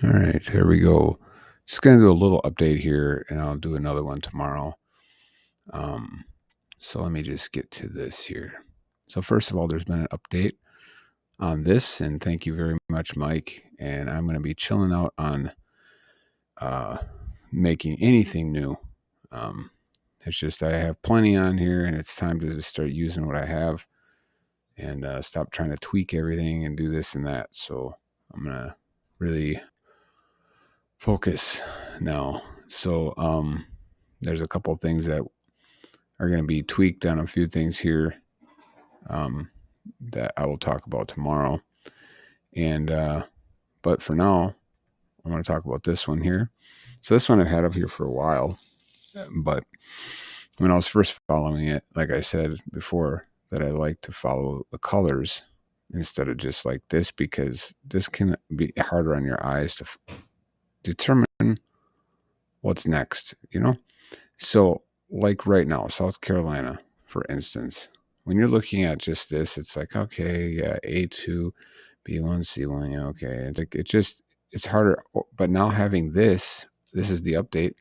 All right, here we go. Just going to do a little update here, and I'll do another one tomorrow. Um, so let me just get to this here. So first of all, there's been an update on this, and thank you very much, Mike. And I'm going to be chilling out on uh, making anything new. Um, it's just I have plenty on here, and it's time to just start using what I have and stop trying to tweak everything and do this and that. So I'm gonna really focus now. So there's a couple of things that are going to be tweaked on a few things here um, that I will talk about tomorrow. And but for now, I want to talk about this one here. So this one I've had up here for a while, but when I was first following it, like I said before, that I like to follow the colors instead of just like this because this can be harder on your eyes to determine what's next, you know? So, like right now, South Carolina, for instance, when you're looking at just this, it's like, okay, yeah, A2, B1, C1, yeah, okay. It's like, it's harder. But now having this is the update.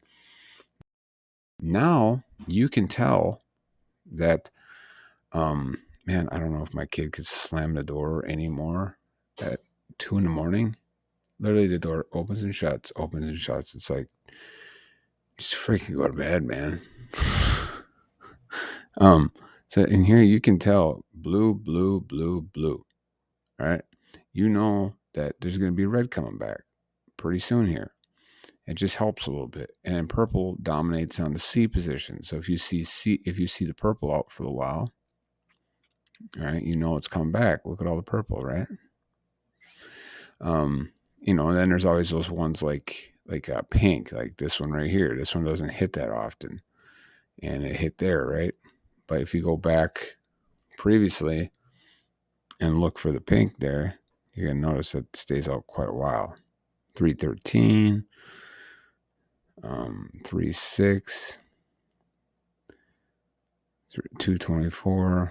Now you can tell that, man, I don't know if my kid could slam the door anymore at 2 in the morning. Literally, the door opens and shuts, opens and shuts. It's like, just freaking go to bed, man. Um, so in here you can tell blue, blue, blue, blue. All right. You know that there's going to be red coming back pretty soon here. It just helps a little bit. And purple dominates on the C position. So if you see the purple out for a while, all right, you know it's coming back. Look at all the purple, right? And then there's always those ones like pink, like this one right here. This one doesn't hit that often. And it hit there, right? But if you go back previously and look for the pink there, you're going to notice that it stays out quite a while. 313, 36, 224.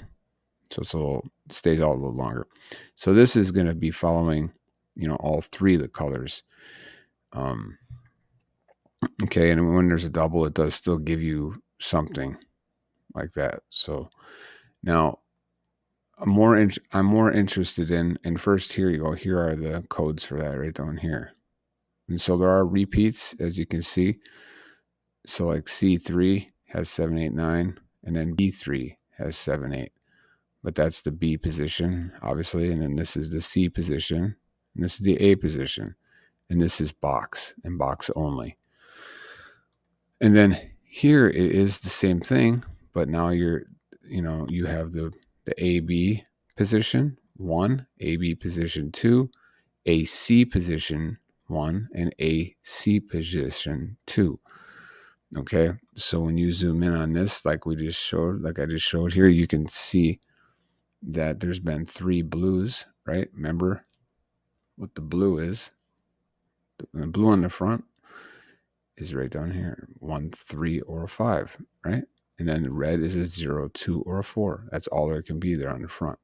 So it stays out a little longer. So this is going to be following, all three of the colors. Okay, and when there's a double, it does still give you something like that. So now I'm more interested in, and first here you go. Here are the codes for that right down here. And so there are repeats, as you can see. So like C3 has 789, and then B3 has 78. But that's the B position, obviously. And then this is the C position, and this is the A position, and this is box and box only. And then here it is the same thing, but now you have the AB position 1, AB position 2, AC position 1, and AC position 2. Okay, so when you zoom in on this, like I just showed here, you can see that there's been 3 blues, right? Remember what the blue is? The blue on the front is right down here, 1, 3, or a 5, right? And then the red is a 0, 2, or a 4. That's all there can be there on the front.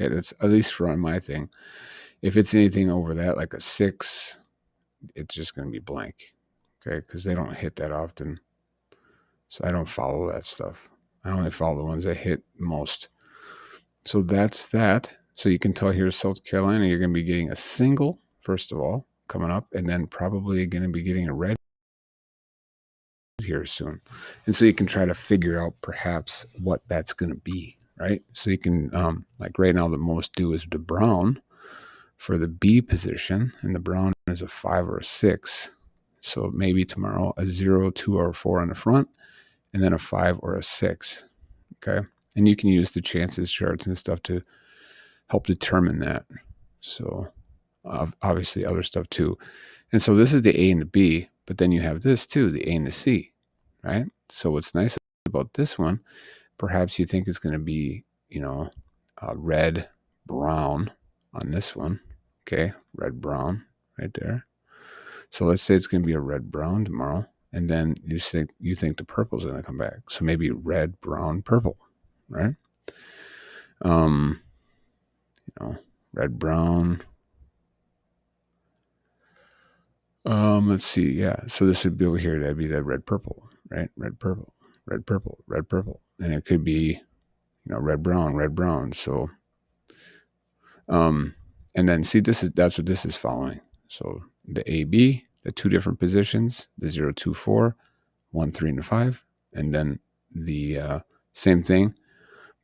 Okay, that's at least for my thing. If it's anything over that, like a 6, it's just going to be blank. Okay, because they don't hit that often. So I don't follow that stuff. I only follow the ones that hit most. So that's that. So you can tell here, South Carolina, you're going to be getting a single, first of all, coming up, and then probably going to be getting a red here soon. And so you can try to figure out perhaps what that's going to be, right? So you can, like right now, the most due is the brown for the B position, and the brown is a 5 or a 6. So maybe tomorrow a 0, 2, or 4 on the front, and then a 5 or a 6. Okay. And you can use the chances charts and stuff to help determine that. So obviously other stuff too. And so this is the A and the B, but then you have this too, the A and the C, right? So what's nice about this one, perhaps you think it's going to be, red, brown on this one. Okay. Red, brown right there. So let's say it's going to be a red, brown tomorrow. And then you think the purple is going to come back. So maybe red, brown, purple, right? Red, brown, Let's see. Yeah. So this would be over here. That'd be the red purple, right? Red purple, red purple, red purple. And it could be, red brown, red brown. So and then see that's what this is following. So the AB, the two different positions, the 0, 2, 4, 1, 3, and 5, and then the same thing,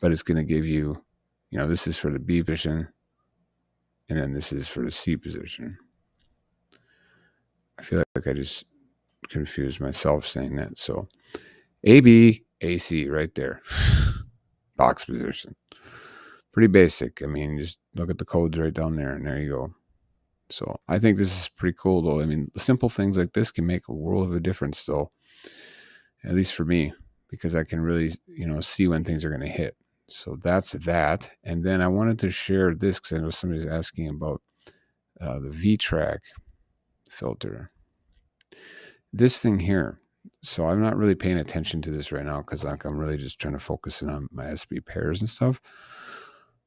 but it's going to give you, this is for the B position, and then this is for the C position. I feel like I just confused myself saying that. So AB, AC right there. Box position. Pretty basic. I mean, just look at the codes right down there, and there you go. So I think this is pretty cool, though. I mean, simple things like this can make a world of a difference, though, at least for me, because I can really, see when things are going to hit. So that's that. And then I wanted to share this because I know somebody's asking about the V-Track filter. This thing here. So I'm not really paying attention to this right now because I'm really just trying to focus in on my SB pairs and stuff.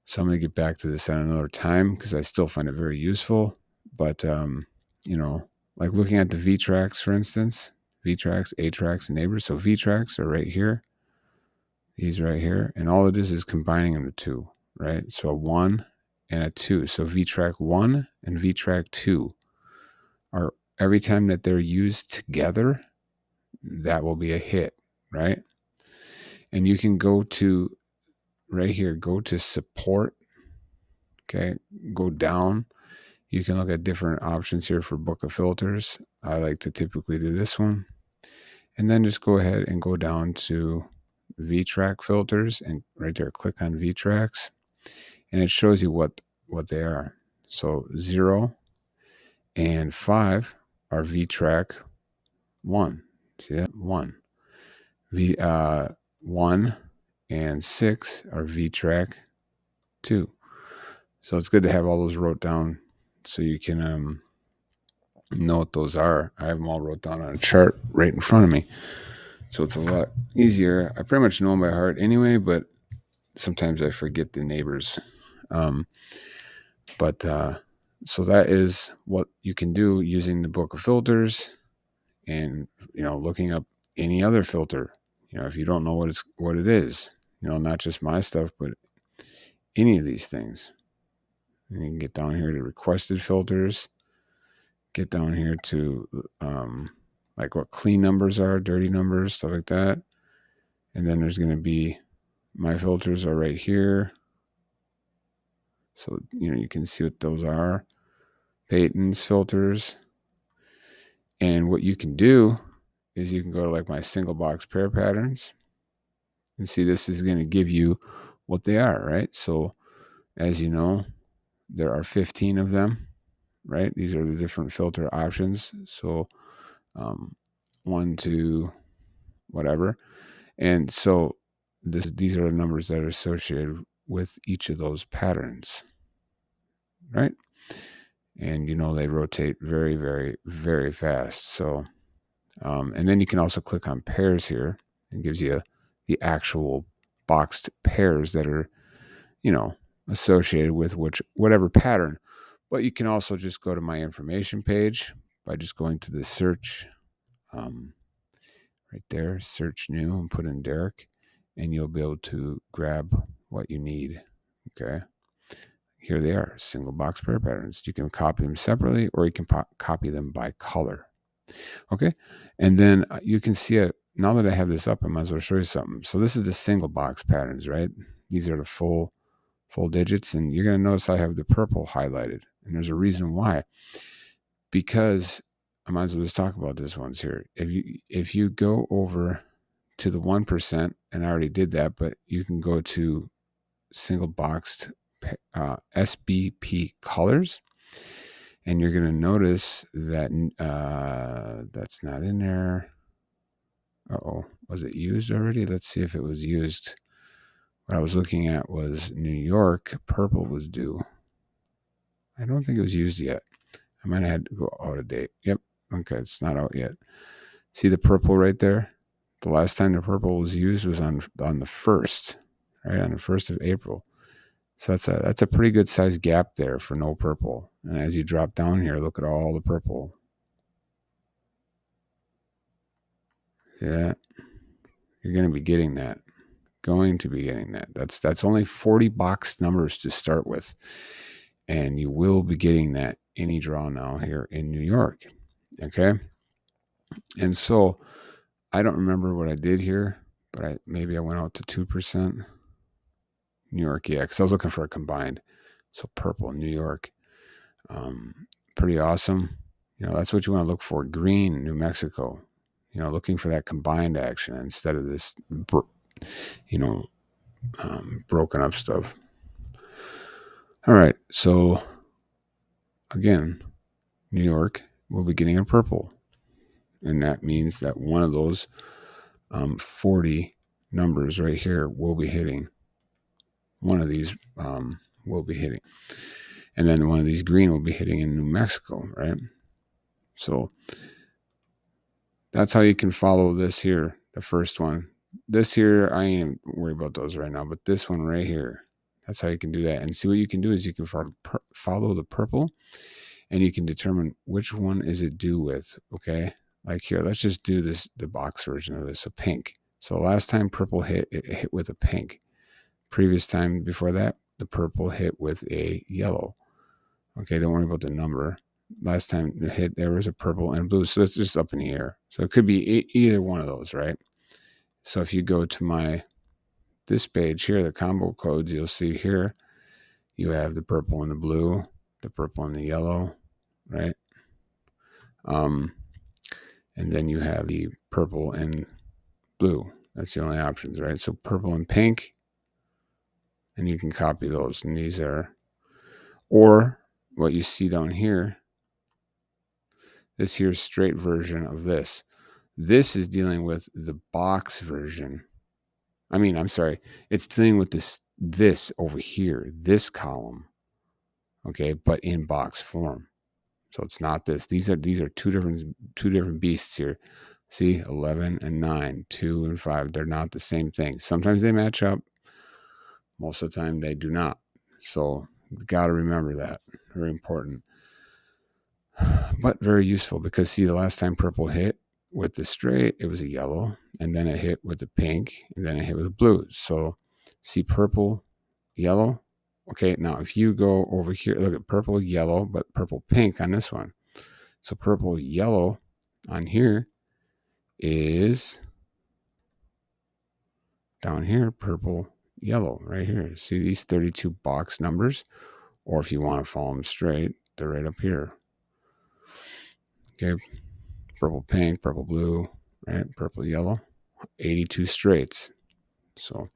So I'm going to get back to this at another time because I still find it very useful. But, like looking at the V-Tracks, for instance, V-Tracks, A-Tracks, and neighbors. So V-Tracks are right here. These right here. And all it is combining them to two, right? So a 1 and a 2. So V-Track 1 and V-Track 2 are, every time that they're used together, that will be a hit, right? And you can go to right here, go to support. Okay, go down. You can look at different options here for book of filters. I like to typically do this one. And then just go ahead and go down to V-Track filters, and right there, click on V-Tracks, and it shows you what they are. So 0 and 5 are V-Track 1. See that? 1. 1 and 6 are V-Track 2. So it's good to have all those wrote down so you can know what those are. I have them all wrote down on a chart right in front of me. So it's a lot easier. I pretty much know them by heart anyway, but sometimes I forget the neighbors. So that is what you can do using the book of filters, and looking up any other filter. If you don't know what it is, not just my stuff, but any of these things. And you can get down here to requested filters. Get down here to like what clean numbers are, dirty numbers, stuff like that. And then there's going to be my filters are right here. So, you can see what those are. Peyton's filters. And what you can do is you can go to like my single box pair patterns. And see, this is going to give you what they are, right? So as you know, there are 15 of them, right? These are the different filter options. So 1, 2, whatever. And so these are the numbers that are associated with each of those patterns, right? And they rotate very, very, very fast. So, and then you can also click on pairs here. It gives you the actual boxed pairs that are, associated with whatever pattern. But you can also just go to my information page by just going to the search, right there, search new, and put in Derek, and you'll be able to grab what you need. Okay. Here they are, single box pair patterns. You can copy them separately, or you can copy them by color. Okay. And then you can see it. Now that I have this up, I might as well show you something. So this is the single box patterns, right? These are the full digits, and you're going to notice I have the purple highlighted, and there's a reason why. Because I might as well just talk about this ones here. If you go over to the 1%, and I already did that, but you can go to single boxed SBP colors, and you're going to notice that that's not in there. Was it used already? Let's see if it was used. What I was looking at was New York. Purple was due. I don't think it was used yet. I might have had to go out of date. Yep. Okay, it's not out yet. See the purple right there? The last time the purple was used was on the 1st, right? On the 1st of April. So that's a pretty good size gap there for no purple. And as you drop down here, look at all the purple. Yeah, you're going to be getting that. Going to be getting that. That's only 40 box numbers to start with. And you will be getting that any draw now here in New York. Okay. And so I don't remember what I did here, but maybe I went out to 2%. New York, yeah, because I was looking for a combined. So purple, New York. Pretty awesome. That's what you want to look for. Green, New Mexico. Looking for that combined action instead of this, broken up stuff. All right. So again, New York will be getting a purple. And that means that one of those 40 numbers right here will be hitting. One of these will be hitting. And then one of these green will be hitting in New Mexico, right? So that's how you can follow this here, the first one. This here, I ain't worried about those right now, but this one right here, that's how you can do that. And see what you can do is you can follow the purple, and you can determine which one is it due with, okay? Like here, let's just do the box version of this, a pink. So last time purple hit, it hit with a pink. Previous time before that, the purple hit with a yellow. Okay, don't worry about the number. Last time it hit, there was a purple and blue. So it's just up in the air. So it could be either one of those, right? So if you go to this page here, the combo codes, you'll see here, you have the purple and the blue, the purple and the yellow, right? And then you have the purple and blue. That's the only options, right? So purple and pink, and you can copy those. And these are, or what you see down here, this here's straight version of this. This is dealing with the box version. I'm sorry. It's dealing with this over here, this column. Okay, but in box form. So it's not this. These are two different beasts here. See, 11 and 9, 2 and 5. They're not the same thing. Sometimes they match up. Most of the time they do not. So you've got to remember that. Very important. But very useful because see, the last time purple hit with the straight, it was a yellow, and then it hit with the pink, and then it hit with the blue. So see purple, yellow. Okay, now if you go over here, look at purple, yellow, but purple, pink on this one. So purple, yellow on here is down here, purple, yellow right here. See these 32 box numbers? Or if you want to follow them straight, they're right up here. Okay, purple, pink, purple, blue, right? Purple, yellow, 82 straights. So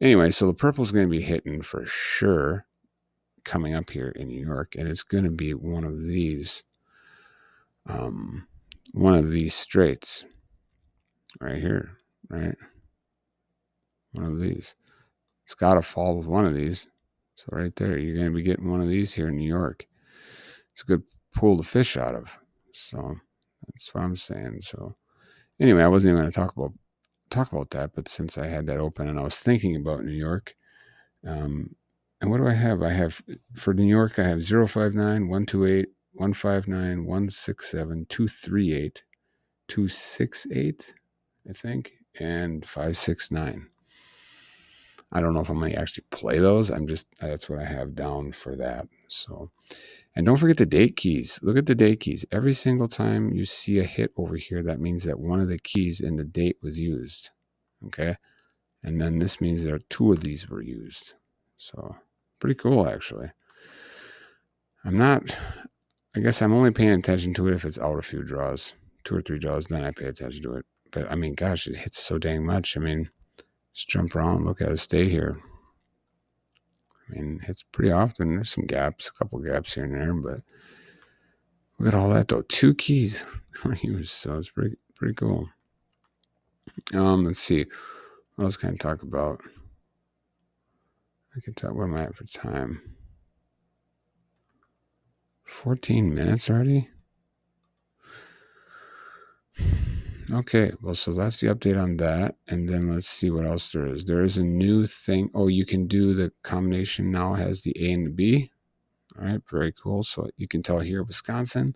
anyway, so the purple is going to be hitting for sure coming up here in New York, and it's going to be one of these straights right here, right? One of these. It's got to fall with one of these. So right there, you're going to be getting one of these here in New York. It's a good pool to fish out of. So that's what I'm saying. So anyway, I wasn't even going to talk about that, but since I had that open and I was thinking about New York, and what do I have? I have for New York, I have 059 128 159 167 238 268, I think, and 569. I don't know if I'm going to actually play those. That's what I have down for that. So, and don't forget the date keys. Look at the date keys. Every single time you see a hit over here, that means that one of the keys in the date was used. Okay. And then this means there are two of these were used. So pretty cool, actually. I guess I'm only paying attention to it if it's out a few draws, 2 or 3 draws, then I pay attention to it. But gosh, it hits so dang much. Just jump around, look at it, stay here. It's pretty often. There's some gaps, a couple gaps here and there, but look at all that though. 2 keys are used, so it's pretty cool. Let's see. What else can I talk about? I can talk. What am I at for time? 14 minutes already? Okay, well, so that's the update on that. And then let's see what else there is. There is a new thing. Oh, you can do the combination now has the A and the B. All right, very cool. So you can tell here, Wisconsin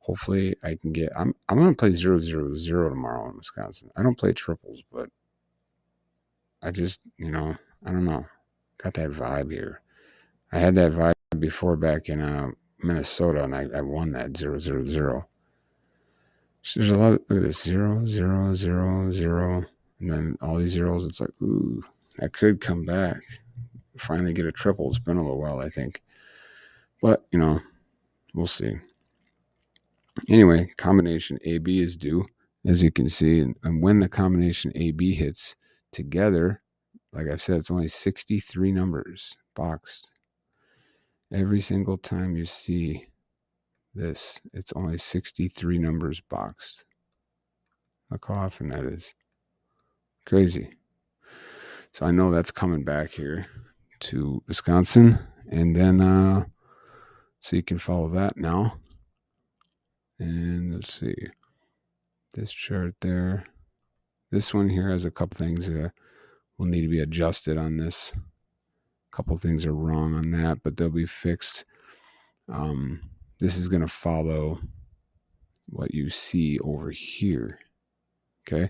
hopefully I can get. I'm gonna play 0-0-0 tomorrow in Wisconsin. I don't play triples, but I just I don't know. Got that vibe here. I had that vibe before back in Minnesota, and I won that 0-0-0. So there's a lot. Look at this 0-0-0-0, and then all these zeros. It's like, ooh, that could come back. Finally get a triple. It's been a little while, I think, but we'll see. Anyway, combination AB is due, as you can see, and when the combination AB hits together, like I said, it's only 63 numbers boxed. Every single time you see this, it's only 63 numbers boxed. Look how often that is. Crazy. So I know that's coming back here to Wisconsin, and then so you can follow that now. And let's see, this chart there. This one here has a couple things that will need to be adjusted on this. A couple things are wrong on that, but they'll be fixed. This is going to follow what you see over here. Okay.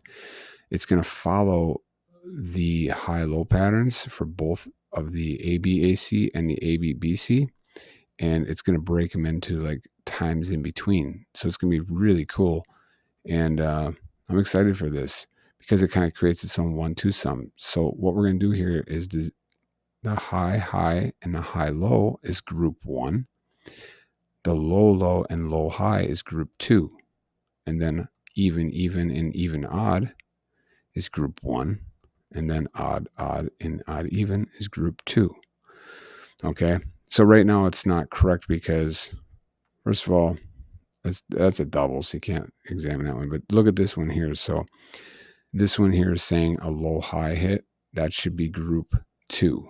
It's going to follow the high-low patterns for both of the ABAC and the ABBC, and it's going to break them into like times in between. So it's going to be really cool. And I'm excited for this because it kind of creates its own 1-2 sum. So what we're going to do here is the high and the high-low is group 1. The low and low-high is group 2. And then even, and even, odd is group 1. And then odd, and odd, even is group 2. Okay. So right now it's not correct because, first of all, that's a double, so you can't examine that one. But look at this one here. So this one here is saying a low-high hit. That should be group 2.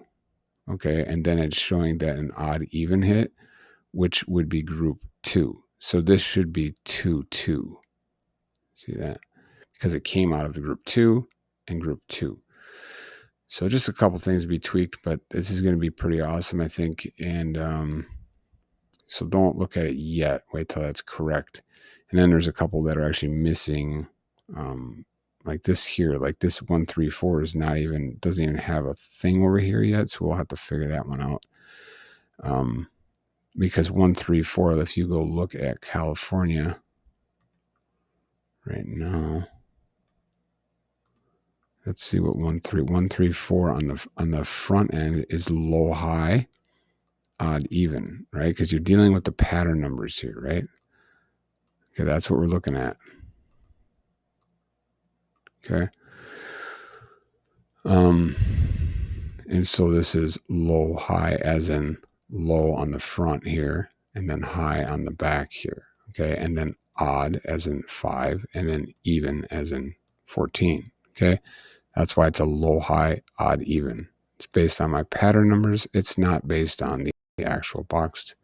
Okay. And then it's showing that an odd, even hit, which would be group 2. So this should be 2-2. See that? Because it came out of the group 2 and group 2. So just a couple things to be tweaked, but this is going to be pretty awesome, I think. And so don't look at it yet. Wait till that's correct. And then there's a couple that are actually missing, like this here. Like this 134 is doesn't even have a thing over here yet. So we'll have to figure that one out. Because 134, if you go look at California right now, let's see what 134 on the front end is low, high, odd, even, right? Because you're dealing with the pattern numbers here, right? Okay, that's what we're looking at. Okay. And so this is low, high, as in low on the front here, and then high on the back here. Okay. And then odd as in 5, and then even as in 14. Okay. That's why it's a low, high, odd, even. It's based on my pattern numbers. It's not based on the actual boxed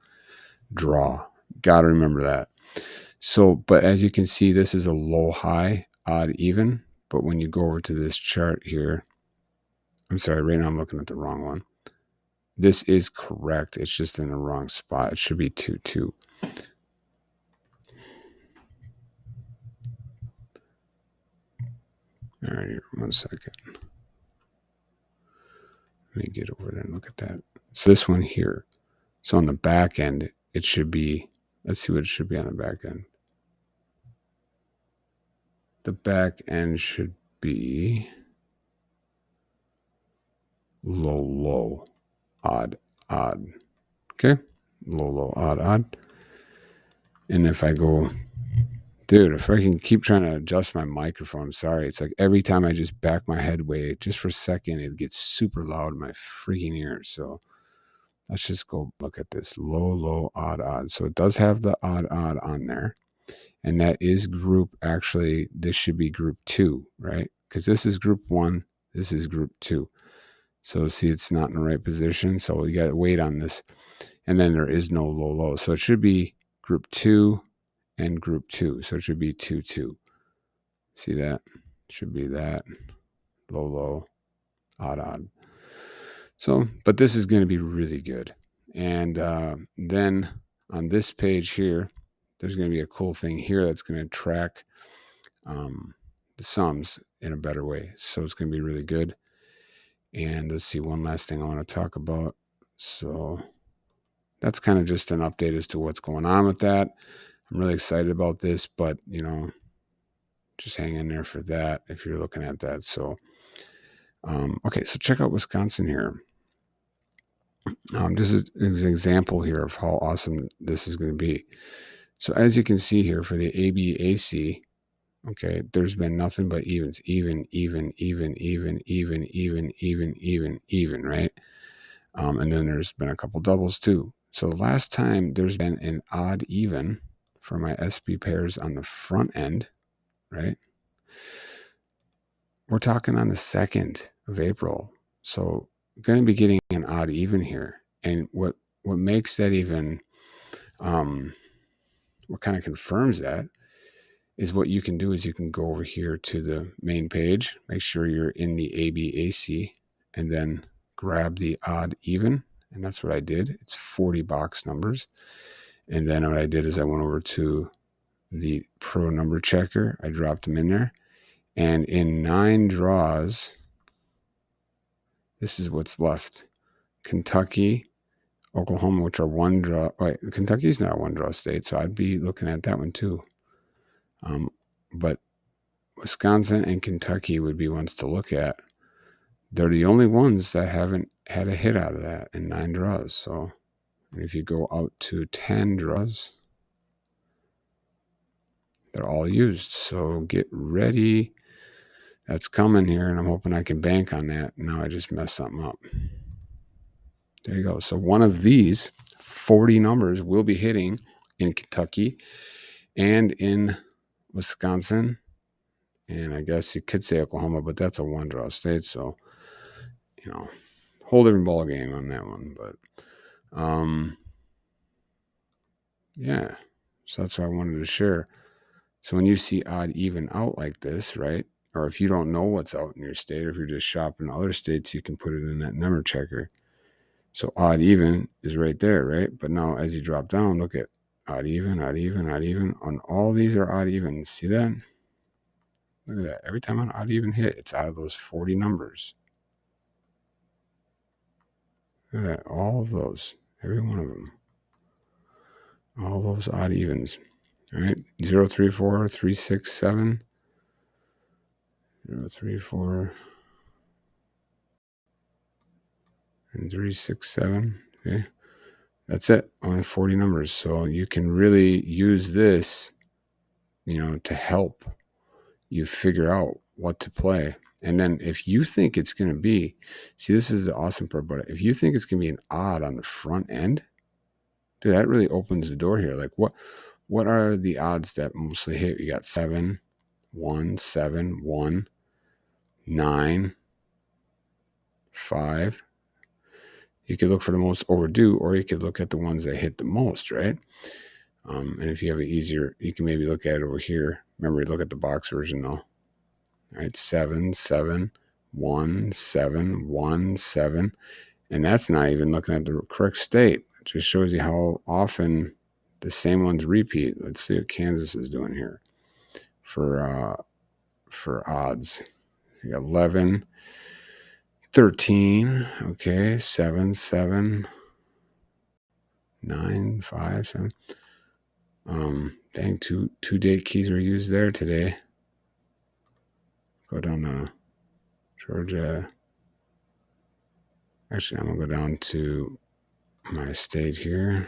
draw. Got to remember that. So, but as you can see, this is a low, high, odd, even. But when you go over to this chart here, I'm sorry, right now I'm looking at the wrong one. This is correct. It's just in the wrong spot. It should be 2-2. All right, here, 1 second. Let me get over there and look at that. So this one here. So on the back end, it should be, let's see what it should be on the back end. The back end should be low, low, odd, odd. Okay? Low, low, odd, odd. And if I go, dude, if I can keep trying to adjust my microphone, I'm sorry. It's like every time I just back my head way just for a second, it gets super loud in my freaking ears. So let's just go look at this low, low, odd, odd. So it does have the odd, odd on there. And that is group, actually, this should be group 2, right? Because this is group 1, this is group 2. So see, it's not in the right position. So you got to wait on this. And then there is no low, low. So it should be group 2 and group 2. So it should be 2-2. See that? It should be that. Low, low, odd, odd. So, but this is going to be really good. And then on this page here, there's going to be a cool thing here that's going to track the sums in a better way. So it's going to be really good. And let's see, one last thing I want to talk about. So that's kind of just an update as to what's going on with that. I'm really excited about this, but just hang in there for that if you're looking at that. So, okay, so check out Wisconsin here. This is an example here of how awesome this is going to be. So as you can see here for the ABAC, okay, there's been nothing but evens, even, right? And then there's been a couple doubles too. So last time there's been an odd even for my SB pairs on the front end, right? We're talking on the 2nd of April. So going to be getting an odd even here. And what makes that even, what kind of confirms that is what you can do is you can go over here to the main page, make sure you're in the ABAC, and then grab the odd even. And that's what I did. It's 40 box numbers. And then what I did is I went over to the pro number checker. I dropped them in there. And in 9 draws, this is what's left. Kentucky, Oklahoma, which are 1 draw. Wait, Kentucky's not a 1 draw state, so I'd be looking at that one too. But Wisconsin and Kentucky would be ones to look at. They're the only ones that haven't had a hit out of that in 9 draws. So if you go out to 10 draws, they're all used. So get ready. That's coming here, and I'm hoping I can bank on that. Now I just messed something up. There you go. So one of these 40 numbers will be hitting in Kentucky and in Wisconsin. And I guess you could say Oklahoma, but that's a 1 draw state. So, whole different ball game on that one. But, yeah. So that's what I wanted to share. So when you see odd even out like this, right? Or if you don't know what's out in your state, or if you're just shopping other states, you can put it in that number checker. So odd even is right there, right? But now as you drop down, look at odd even, odd even, odd even. On all these are odd evens. See that? Look at that. Every time an odd even hit, it's out of those 40 numbers. Look at that. All of those. Every one of them. All those odd evens. All right. 0, 3, 4, 3, 6, 7. 0, 3, 4. And 3, 6, 7. Okay. That's it. Only 40 numbers. So you can really use this, to help you figure out what to play. And then if you think it's going to be, see, this is the awesome part about it. If you think it's going to be an odd on the front end, dude, that really opens the door here. Like what are the odds that mostly hit? You got 7, 1, 7, 1, 9, 5. You could look for the most overdue, or you could look at the ones that hit the most, right? And if you have it easier, you can maybe look at it over here. Remember, look at the box version though. All right, 7, 7, 1, 7, 1, 7. And that's not even looking at the correct state. It just shows you how often the same ones repeat. Let's see what Kansas is doing here for odds. 11, 13, okay, 7, 7, 9, 5, 7. Dang, two date keys were used there today. Go down to Georgia. Actually, I'm gonna go down to my state here.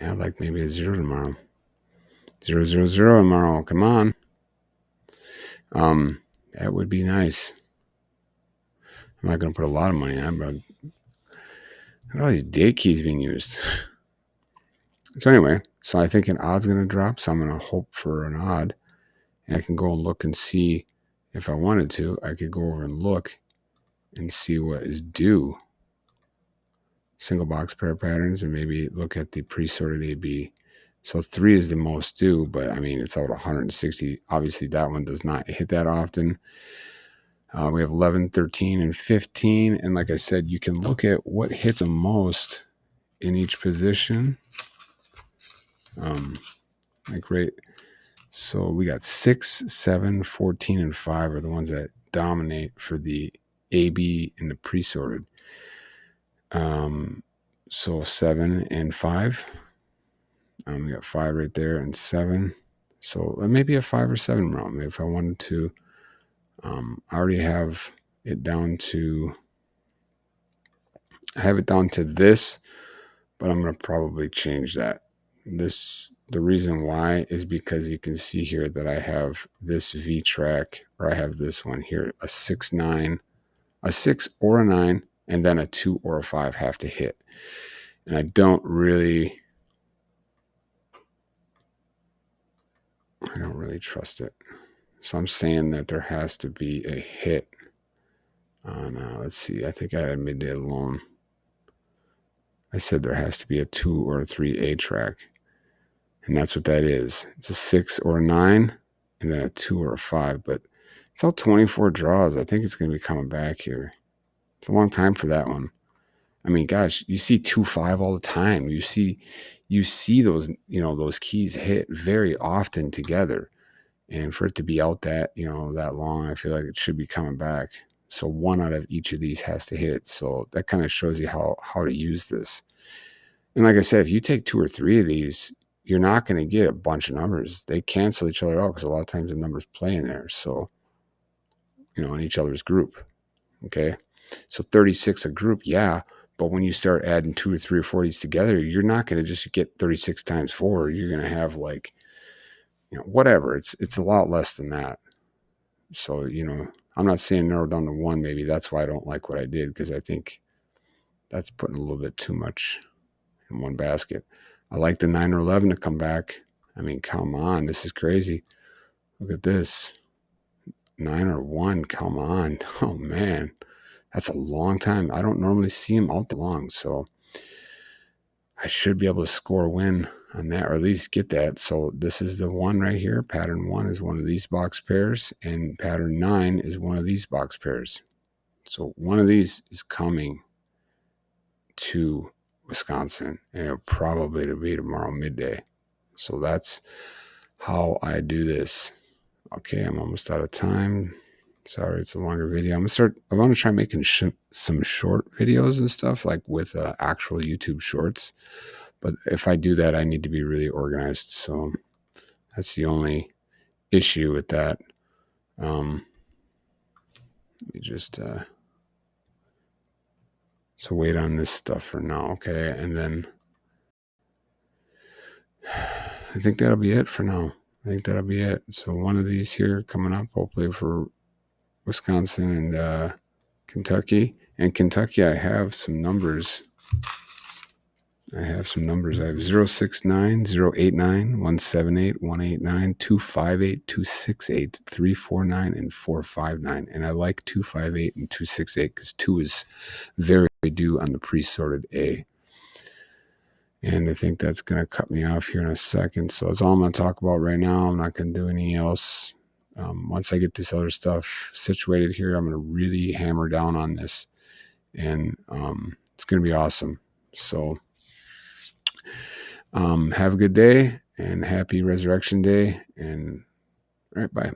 Yeah, like maybe a 0 tomorrow. 0, 0, 0 tomorrow. Come on. That would be nice. I'm not gonna put a lot of money on, but look at all these date keys being used. So anyway, so I think an odd's gonna drop. So I'm gonna hope for an odd, and I can go and look and see if I wanted to. I could go over and look and see what is due. Single box pair patterns, and maybe look at the pre-sorted AB. So 3 is the most due, but I mean, it's out 160. Obviously, that one does not hit that often. We have 11, 13, and 15. And like I said, you can look at what hits the most in each position. Like right. So we got 6, 7, 14, and 5 are the ones that dominate for the A, B, and the pre-sorted. So 7 and 5. We got 5 right there and 7. So maybe a 5 or 7 round if I wanted to. I already have it down to, I have it down to this, but I'm going to probably change that. The reason why is because you can see here that I have this V track, or I have this one here, a 6, 9, a 6 or a 9, and then a 2 or a 5 have to hit. And I don't really trust it. So I'm saying that there has to be a hit on, let's see, I think I had a midday alone. I said there has to be a 2 or a 3 A track. And that's what that is. It's a 6 or a 9, and then a 2 or a 5. But it's all 24 draws. I think it's going to be coming back here. It's a long time for that one. I mean, gosh, you see 2-5 all the time. You see those, those keys hit very often together. And for it to be out that, that long, I feel like it should be coming back. So one out of each of these has to hit. So that kind of shows you how to use this. And like I said, if you take 2 or 3 of these, you're not going to get a bunch of numbers. They cancel each other out because a lot of times the numbers play in there. So, in each other's group. Okay. So 36 a group. Yeah. But when you start adding 2 or 3 or 4 of these together, you're not going to just get 36 times 4. You're going to have like, whatever. It's a lot less than that. So, I'm not saying narrow down to 1. Maybe that's why I don't like what I did, because I think that's putting a little bit too much in one basket. I like the 9 or 11 to come back. I mean, come on. This is crazy. Look at this. 9 or 1. Come on. Oh, man. That's a long time. I don't normally see them out that long. So I should be able to score a win on that, or at least get that. So this is the one right here. Pattern 1 is one of these box pairs, and pattern 9 is one of these box pairs. So one of these is coming to Wisconsin, and it'll probably be tomorrow midday. So that's how I do this. Okay, I'm almost out of time. Sorry, it's a longer video. I want to try making some short videos and stuff, like with actual YouTube shorts. But if I do that, I need to be really organized. So that's the only issue with that. Let me just so wait on this stuff for now, okay? And then I think that'll be it for now. I think that'll be it. So one of these here coming up, hopefully for Wisconsin and Kentucky. And Kentucky, I have some numbers. I have 069, 089, 178, 189, 258, 268, 349, and 459. And I like 258 and 268 because 2 is very due on the pre-sorted A. And I think that's going to cut me off here in a second. So that's all I'm going to talk about right now. I'm not going to do anything else. Once I get this other stuff situated here, I'm going to really hammer down on this. And it's going to be awesome. So have a good day and happy Resurrection Day. And all right, bye.